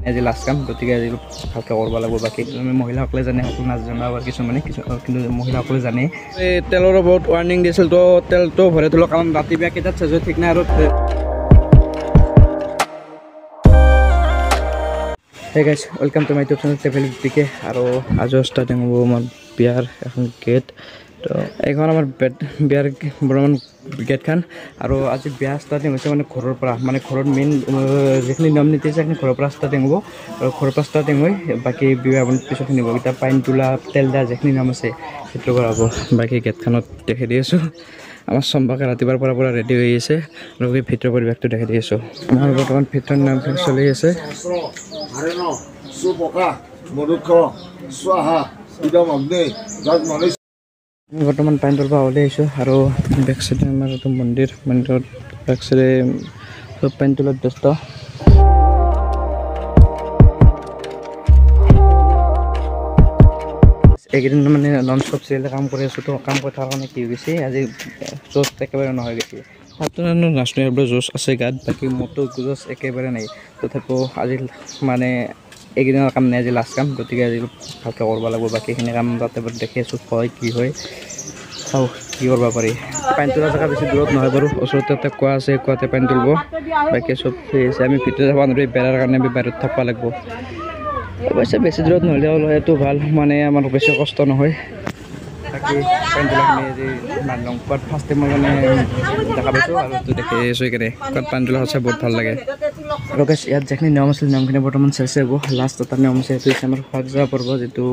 আজি লাষ্ট কাম গতিকে আজি ভালকৈ কৰিব লাগিব বাকী আমি মহিলাসকলে জানে সকলো নাজানো আৰু কিছুমানে কিন্তু মহিলাসকলে জানে এই তেলৰ বহুত ৱাৰ্ণিং দিছিল তো তেলটো ভৰাই থলোঁ কাৰণ ৰাতিপুৱা কেইটাত চেজ ঠিক নাই আৰু Hey guys, welcome to my YouTube channel Travel PK আৰু আজি ষ্টাৰ্টিং হ'ব আমাৰ বিয়াৰ এখন গেট তো এইখন আমাৰ বিয়াৰ বৰ্তমান গেট খান আৰু আজি বিয়া ষ্টাৰ্টিং হৈছে মানে ঘৰৰ পৰা মানে ঘৰৰ মেইন যিখিনি নিয়ম নীতি আছে সেইখিনি ঘৰৰ পৰা ষ্টাৰ্টিং হ'ব আৰু ঘৰৰ পৰা ষ্টাৰ্টিং হৈ বাকী বিয়া পিছতখিনি হ'ব এতিয়া পাইন তোলা তেল দিয়া যিখিনি নিয়ম আছে সেইটো কৰা হ'ব বাকী গেটখনত দেখাই দি আছোঁ আমাৰ চম্পাকে ৰাতিপুৱাৰ পৰা ৰেডি হৈ আছে আৰু ভিতৰৰ পৰিৱেশটো দেখাই দি আছোঁ আমাৰ বৰ্তমান ভিতৰৰ নিয়ম চলি আছে বৰ্তমান পাইনটোৰ পৰা ওলাই আহিছোঁ আৰু বেক চাইডে আমাৰ এইটো মন্দিৰত বেক চাইডে চব পাইন তোলাত ব্যস্ত এইকেইদিন মানে নন ষ্টপ চিৰিয়েলে কাম কৰি আছোঁ তো কাম কৰি থকাৰ কাৰণে কি হৈ গৈছে আজি জোচ একেবাৰে নহয় গৈছে আপোনাৰো নাচনীৰ জোচ আছে গাত বাকী মোৰতো জোচ একেবাৰে নাই তথাপিও আজি মানে এইকেইদিনৰ কাম নাই আজি লাষ্ট কাম গতিকে আজি ভালকৈ কৰিব লাগিব বাকীখিনি কাম তাতে দেখি আছোঁ হয় কি হয় চাওঁ কি কৰিব পাৰি পাইন তোলা জেগা বেছি দূৰত নহয় বাৰু ওচৰতে এটা কুঁৱা আছে কুঁৱাতে পাইন তুলিব বাকী চব ঠিক আছে আমি ভিতৰত যাব নোৱাৰি বেৰাৰ কাৰণে আমি বাহিৰত থাকিব লাগিব অৱশ্যে বেছি দূৰত নহ'লেও সেইটো ভাল মানে আমাৰ বেছি কষ্ট নহয় বাকী পাইন তোলাখিনি আজি মানুহ কোৱাত ফাৰ্ষ্ট টাইম মই মানে দেখা পাইছোঁ আৰু সেইটো দেখি আছোঁ সেইকাৰণে কোৱাত পাইন তোলা সঁচাই বহুত ভাল লাগে আৰু গাইছ ইয়াত যিখিনি নিয়ম আছিল নিয়মখিনি বৰ্তমান চেছে হ'ব লাষ্ট এটা নিয়ম আছে সেইটো হৈছে আমাৰ ফাকজা পৰ্ব যিটো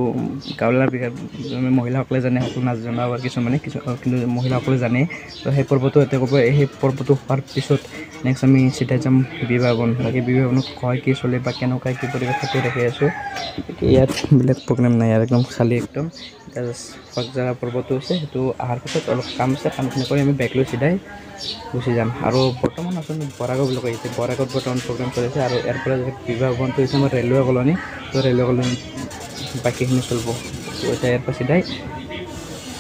গাঁৱলীয়া বিঘা মহিলাসকলে জানে সকলো নাজানো আৰু কিছুমানে কিন্তু মহিলাসকলে জানে তো সেই পৰ্বটো এতিয়া ক'ব সেই পৰ্বটো হোৱাৰ পিছত নেক্সট আমি চিধাই যাম বিবাহ ভৱন বাকী বিবাহ ভৱনত হয় কি চলে বা কেনেকুৱা কি পৰিৱেশ সেইটো দেখি আছোঁ ইয়াত বেলেগ প্ৰগ্ৰেম নাই আৰু একদম খালী একদম এতিয়া ফাকজা পৰ্বটো হৈছে সেইটো অহাৰ পিছত অলপ কাম আছে কামখিনি কৰি আমি বেগ লৈ চিধাই গুচি যাম আৰু বৰ্তমান আচলতে বৰাগৰ বুলি কৈ আছে বৰাগত বৰ্তমান প্ৰগ্ৰেম চলিছে আৰু ইয়াৰ পৰা যদি বিবাহ ভৱনটো হৈছে আমাৰ ৰেলৱে কলনী তো ৰেলৱে কলনী বাকীখিনি চলিব তো এতিয়া ইয়াৰ পৰা চিধাই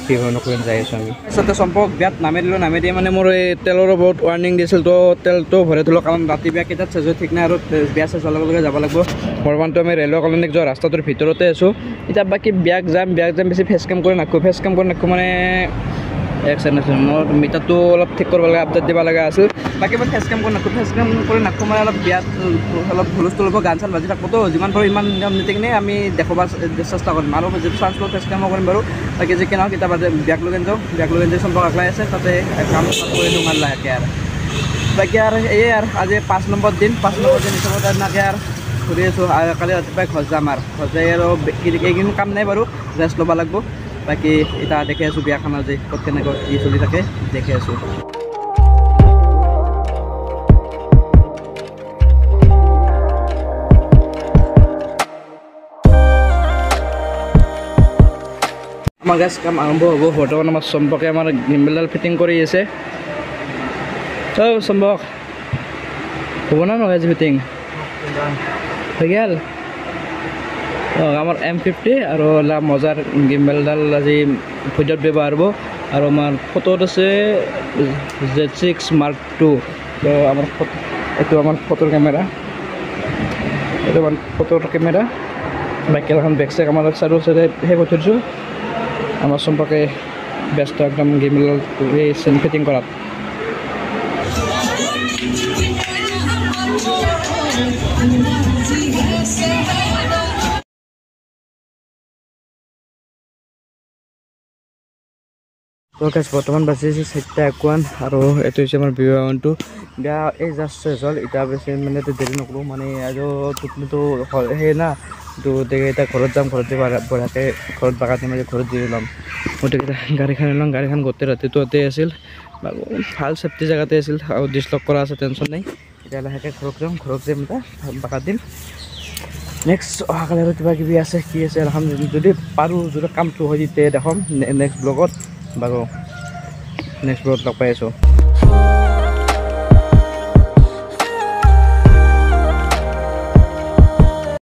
বিবাহ ভৱনক যাই আছোঁ আমি আচলতে চম্পক বিয়াত নামি দিয়ে মানে মোৰ এই তেলৰো বহুত ৱাৰ্ণিং দিছিল তো তেলটো ভৰাই থলোঁ কাৰণ ৰাতিপুৱা কেইটাত চেজ ঠিক নাই আৰু বিয়া চেজ হোৱাৰ লগে লগে যাব লাগিব বৰ্তমানটো আমি ৰেলৱে কলনীক যোৱা ৰাস্তাটোৰ ভিতৰতে আছোঁ এতিয়া বাকী বিয়াক যাম বেছি ফেচ কাম কৰি নাখোঁ মানে এক চেকেণ্ড আছিল মোৰ মিটাৰটো অলপ ঠিক কৰিব লাগে আপডেট দিব লগা আছিল বাকী মই ফেচ কাম কৰি নাখোঁ মানে অলপ বিয়াত অলপ হুলস্থুল হ'ব গান চান বাজি থাকোঁ তো যিমান পাৰোঁ ইমান নিয়ম নীতিখিনি আমি দেখাব চেষ্টা কৰিম আৰু যিটো চান্স লওঁ ফেচ কামো কৰিম বাৰু বাকী যি কি নহওক কেতিয়াবা বিয়াক লৈ যাওঁ চম্পক আগলাই আছে তাতে কাম কৰি দিওঁ মান লাহেকৈ আৰু বাকী আৰু এই আৰু আজি 5 নম্বৰ দিন হিচাপত এনেকৈ আৰু ঘূৰি আছোঁ আৰু কালি ৰাতিপুৱাই ঘৰ যাম আৰু ঘৰ যাই আৰু এইকেইদিন কাম নাই বাৰু ৰেষ্ট ল'ব লাগিব বাকী এতিয়া দেখি আছোঁ বিয়াখনৰ যে ক'ত কেনেকৈ কি চলি থাকে দেখি আছোঁ আমাৰ গাছ কাম আৰম্ভ হ'ব বৰ্তমান আমাৰ চম্পকে আমাৰ গিম্বেলডাল ফিটিং কৰি আছে চম্পক হ'ব না নহয় আজি ফিটিং হৈ গ'ল আমাৰ M50 আৰু মজাৰ গিম্বেলডাল আজি ভিডিঅ'ত ব্যৱহাৰ হ'ব আৰু আমাৰ ফটোত আছে Z6 Mark II তো আমাৰ এইটো আমাৰ ফটোৰ কেমেৰা বাকী এখন বেক চাইড আমাৰ চাইডৰ চাইডে সেই কৰি থৈছোঁ আমাৰ চম্পকে ব্যস্ত একদম গিম্বেলডাল ফিটিং কৰাত বৰ্তমান বাজি আছে 4:51 আৰু এইটো হৈছে আমাৰ বিবাহ ভৱনটো বিয়া এই জাষ্ট চেজ হ'ল এতিয়া বেছি মানে দেৰি নকৰোঁ মানে আৰু টোপনিটো সেই না তো এতিয়া ঘৰত যাম ঘৰত বঢ়িয়াকৈ ঘৰত বাগাতি মাৰি ঘৰত জিৰি ল'ম গতিকে গাড়ীখন ল'ম গাড়ীখন গোটেই ৰাতিটো ইয়াতে আছিল ভাল চেফটি জেগাতে আছিল আৰু ডিছলক কৰা আছে টেনশ্যন নাই এতিয়া লাহেকৈ ঘৰত যাম এটা বাগাত দিম নেক্সট অহাকালি আৰু কিবা কিবি আছে কি আছে আলহামদুলিল্লাহ যদি পাৰোঁ যদি কামটো হৈ তেতিয়া দেখাম নেক্সট ব্লগত বাৰু নেক্সট ব্লগত লগ পাই আছোঁ